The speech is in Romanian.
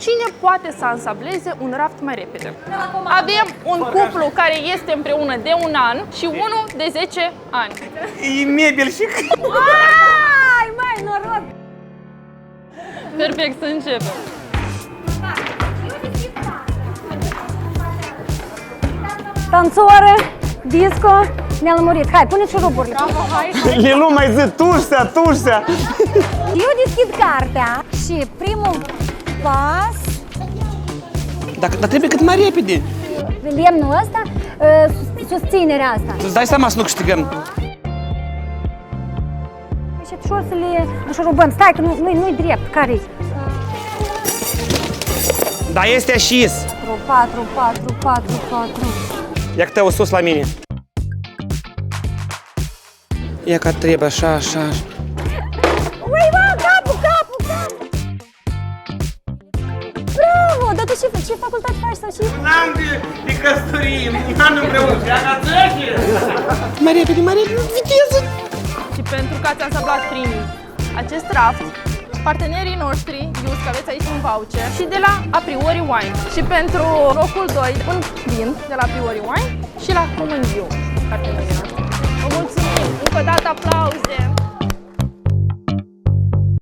Cine poate să ansambleze un raft mai repede? Avem un cuplu care este împreună de 1 an și unul de 10 ani. E mebel și... Ai, mai noroc! Perfect, să începem. Tanțoară, disco, ne-a lămurit. Hai, pune șuruburile. Lilu, mai zi, tușsea! Eu deschid cartea și primul pas, Dar trebuie cât mai repede. lemnul ăsta, susținerea asta. Tu-ți dai seama să nu câștigăm. Și ușor să le șurubăm. Stai, că nu-i drept. Care-i? Da, este așis. 4. Ia că te-au sus la mine. Ia că trebuie, așa. Ui, mă, capul! Bravo! Dar tu ce facultate faci sau ce? N-am de căsătorie, n-am împreună. Mai repede, viteză! Și pentru că ați ansamblat primii acest raft, partenerii noștri, Ius, că aveți aici un voucher, și de la A Priori Wine. Și pentru locul 2, un vin de la A Priori Wine și la Common View, partenerii noștri. Vă mulțumim! Încă o dată aplauze!